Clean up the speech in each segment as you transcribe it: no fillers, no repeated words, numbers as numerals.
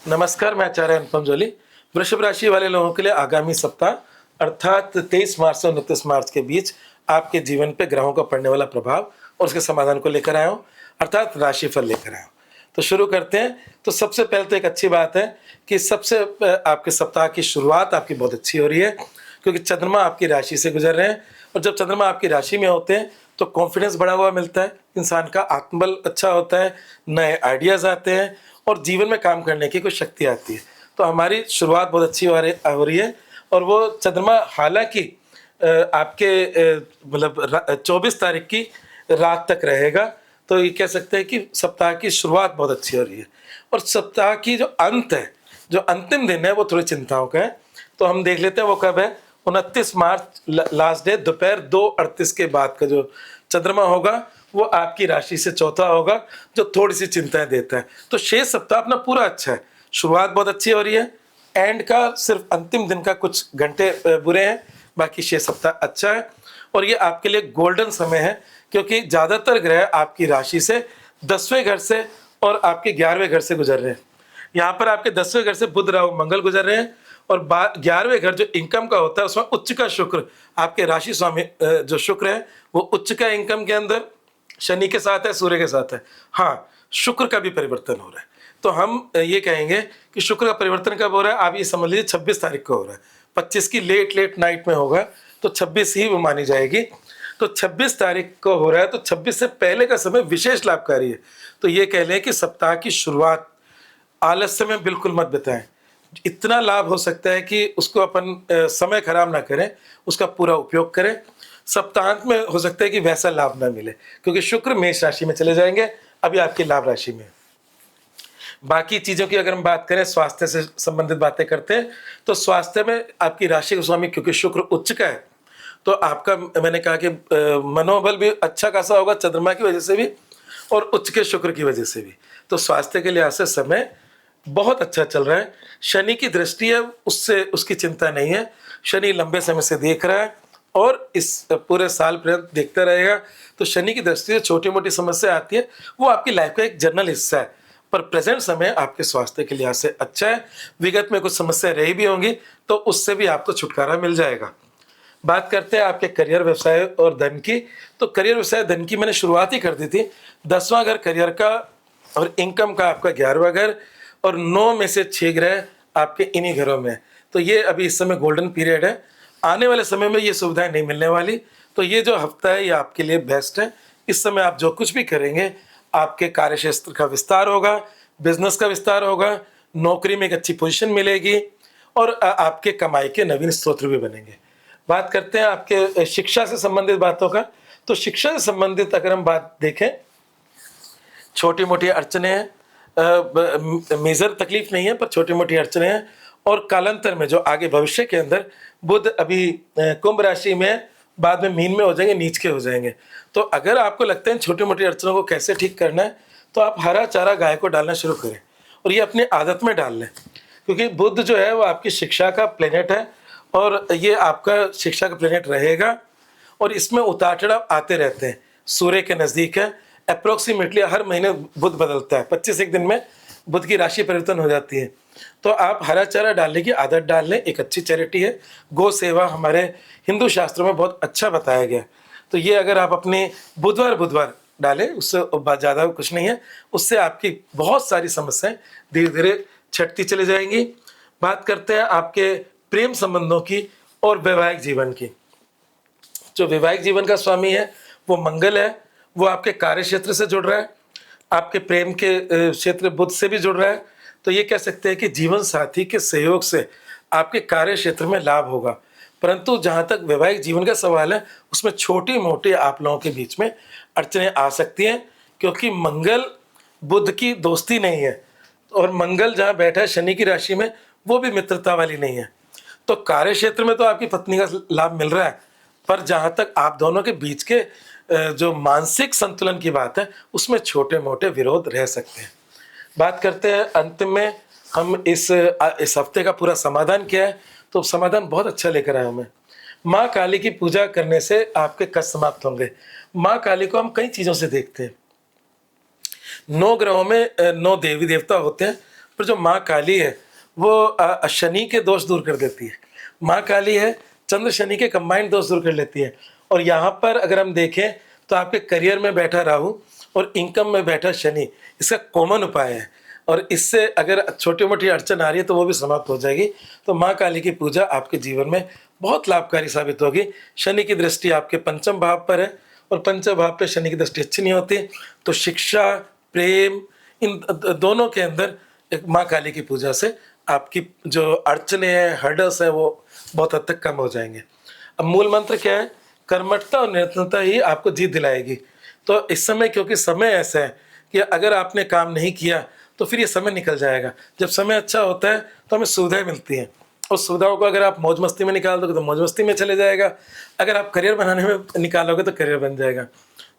नमस्कार, मैं आचार्य अनुपम जोली। वृषभ राशि वाले लोगों के लिए आगामी सप्ताह अर्थात 23 मार्च से 29 मार्च के बीच आपके जीवन पे ग्रहों का पड़ने वाला प्रभाव और उसके समाधान को लेकर आया हूँ, अर्थात राशिफल लेकर आया हूँ। तो शुरू करते हैं। तो सबसे पहले तो एक अच्छी बात है कि सबसे आपके सप्ताह की शुरुआत आपकी बहुत अच्छी हो रही है, क्योंकि चंद्रमा आपकी राशि से गुजर रहे हैं। और जब चंद्रमा आपकी राशि में होते हैं तो कॉन्फिडेंस बढ़ा हुआ मिलता है, इंसान का आत्मबल अच्छा होता है, नए आइडियाज़ आते हैं और जीवन में काम करने की कुछ शक्ति आती है। तो हमारी शुरुआत बहुत अच्छी हो रही है। और वो चंद्रमा हालांकि आपके मतलब 24 तारीख की रात तक रहेगा, तो ये कह सकते हैं कि सप्ताह की शुरुआत बहुत अच्छी हो रही है। और सप्ताह की जो अंत है, जो अंतिम दिन है, वो थोड़ी चिंताओं का है। तो हम देख लेते हैं वो कब है। 29 मार्च लास्ट डे दोपहर 2:38 के बाद का जो चंद्रमा होगा वो आपकी राशि से चौथा होगा, जो थोड़ी सी चिंताएं देता है। तो शेष सप्ताह अपना पूरा अच्छा है, शुरुआत बहुत अच्छी हो रही है। एंड का सिर्फ अंतिम दिन का कुछ घंटे बुरे हैं, बाकी शेष सप्ताह अच्छा है। और ये आपके लिए गोल्डन समय है, क्योंकि ज़्यादातर ग्रह आपकी राशि से 10वें घर से और आपके 11वें घर से गुजर रहे हैं। यहाँ पर आपके 10वें घर से बुध राहु मंगल गुजर रहे हैं, और 11वें घर जो इनकम का होता है उसमें उच्च का शुक्र, आपके राशि स्वामी जो शुक्र है वो उच्च का इनकम के अंदर शनि के साथ है, सूर्य के साथ है। हाँ, शुक्र का भी परिवर्तन हो रहा है। तो हम ये कहेंगे कि शुक्र का परिवर्तन कब हो रहा है, आप ये समझ लीजिए 26 तारीख को हो रहा है। 25 की लेट नाइट में होगा, तो 26 ही वो मानी जाएगी। तो 26 तारीख को हो रहा है, तो 26 से पहले का समय विशेष लाभकारी है। तो ये कह लें कि सप्ताह की शुरुआत आलस्य में बिल्कुल मत बिताएं। इतना लाभ हो सकता है कि उसको अपन समय खराब ना करें, उसका पूरा उपयोग करें। सप्ताहांत में हो सकता है कि वैसा लाभ ना मिले, क्योंकि शुक्र मेष राशि में चले जाएंगे, अभी आपकी लाभ राशि में। बाकी चीज़ों की अगर हम बात करें, स्वास्थ्य से संबंधित बातें करते हैं, तो स्वास्थ्य में आपकी राशि का स्वामी क्योंकि शुक्र उच्च का है, तो आपका मैंने कहा कि मनोबल भी अच्छा खासा होगा, चंद्रमा की वजह से भी और उच्च के शुक्र की वजह से भी। तो स्वास्थ्य के लिहाज से समय बहुत अच्छा चल रहा है। शनि की दृष्टि है, उससे उसकी चिंता नहीं है। शनि लंबे समय से देख रहा है और इस पूरे साल पर्यंत देखता रहेगा। तो शनि की दृष्टि से छोटी मोटी समस्या आती है, वो आपकी लाइफ का एक जनरल हिस्सा है। पर प्रेजेंट समय आपके स्वास्थ्य के लिहाज से अच्छा है। विगत में कुछ समस्या रही भी होंगी, तो उससे भी आपको छुटकारा मिल जाएगा। बात करते हैं आपके करियर, व्यवसाय और धन की। तो करियर, व्यवसाय, धन की मैंने शुरुआत ही कर दी थी। 10वां घर करियर का और इनकम का आपका 11वां घर, और 9 में से 6 ग्रह आपके इन्हीं घरों में। तो ये अभी इस समय गोल्डन पीरियड है। आने वाले समय में ये सुविधाएं नहीं मिलने वाली। तो ये जो हफ्ता है ये आपके लिए बेस्ट है। इस समय आप जो कुछ भी करेंगे, आपके कार्यक्षेत्र का विस्तार होगा, बिजनेस का विस्तार होगा, नौकरी में एक अच्छी पोजीशन मिलेगी, और आपके कमाई के नवीन स्रोत भी बनेंगे। बात करते हैं आपके शिक्षा से संबंधित बातों का। तो शिक्षा से संबंधित अगर हम बात देखें, छोटी मोटी अड़चने हैं, मेजर तकलीफ नहीं है, पर छोटी मोटी अड़चने हैं। और कालांतर में जो आगे भविष्य के अंदर बुध अभी कुंभ राशि में, बाद में मीन में हो जाएंगे, नीच के हो जाएंगे। तो अगर आपको लगता है छोटी मोटी अड़चनों को कैसे ठीक करना है, तो आप हरा चारा गाय को डालना शुरू करें और ये अपनी आदत में डाल लें, क्योंकि बुध जो है वो आपकी शिक्षा का प्लेनेट है और ये आपका शिक्षा का प्लेनेट रहेगा। और इसमें उतार चढ़ाव आते रहते हैं, सूर्य के नज़दीक है। अप्रोक्सीमेटली हर महीने बुध बदलता है, 25 एक दिन में बुध की राशि परिवर्तन हो जाती है। तो आप हरा चारा डालने की आदत डाल लें। एक अच्छी चैरिटी है गौ सेवा, हमारे हिंदू शास्त्रों में बहुत अच्छा बताया गया। तो ये अगर आप अपने बुधवार डालें, उससे ज़्यादा कुछ नहीं है, उससे आपकी बहुत सारी समस्याएं धीरे धीरे छटती चली जाएंगी। बात करते हैं आपके प्रेम संबंधों की और वैवाहिक जीवन की। जो वैवाहिक जीवन का स्वामी है वो मंगल है, वो आपके कार्य क्षेत्र से जुड़ रहा है, आपके प्रेम के क्षेत्र बुध से भी जुड़ रहा है। तो ये कह सकते हैं कि जीवन साथी के सहयोग से आपके कार्य क्षेत्र में लाभ होगा। परंतु जहाँ तक वैवाहिक जीवन का सवाल है, उसमें छोटी मोटी आप लोगों के बीच में अड़चनें आ सकती हैं, क्योंकि मंगल बुध की दोस्ती नहीं है, और मंगल जहाँ बैठा है शनि की राशि में, वो भी मित्रता वाली नहीं है। तो कार्य क्षेत्र में तो आपकी पत्नी का लाभ मिल रहा है, पर जहाँ तक आप दोनों के बीच के जो मानसिक संतुलन की बात है, उसमें छोटे मोटे विरोध रह सकते हैं। बात करते हैं अंतिम में हम इस हफ्ते का पूरा समाधान क्या है। तो समाधान बहुत अच्छा लेकर आया हूं मैं। माँ काली की पूजा करने से आपके कष्ट समाप्त होंगे। माँ काली को हम कई चीज़ों से देखते हैं। 9 ग्रहों में 9 देवी देवता होते हैं, पर जो माँ काली है वो शनि के दोष दूर कर देती है। माँ काली है, चंद्र शनि के कंबाइंड दोष दूर कर लेती है। और यहाँ पर अगर हम देखें तो आपके करियर में बैठा राहु और इनकम में बैठा शनि, इसका कॉमन उपाय है। और इससे अगर छोटी मोटी अड़चन आ रही है तो वो भी समाप्त हो जाएगी। तो माँ काली की पूजा आपके जीवन में बहुत लाभकारी साबित होगी। शनि की दृष्टि आपके पंचम भाव पर है और पंचम भाव पे शनि की दृष्टि अच्छी नहीं होती, तो शिक्षा, प्रेम, इन दोनों के अंदर एक माँ काली की पूजा से आपकी जो अड़चने हैं, हर्डल्स हैं, वो बहुत हद तक कम हो जाएंगे। अब मूल मंत्र क्या है? कर्मठता और निरंतरता ही आपको जीत दिलाएगी। तो इस समय, क्योंकि समय ऐसा है कि अगर आपने काम नहीं किया तो फिर ये समय निकल जाएगा। जब समय अच्छा होता है तो हमें सुविधाएं मिलती हैं, उस सुविधाओं को अगर आप मौज मस्ती में निकाल दोगे तो मौज मस्ती में चले जाएगा, अगर आप करियर बनाने में निकालोगे तो करियर बन जाएगा।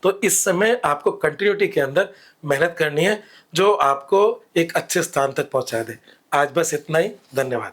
तो इस समय आपको कंटिन्यूटी के अंदर मेहनत करनी है जो आपको एक अच्छे स्थान तक पहुंचा दे। आज बस इतना ही, धन्यवाद।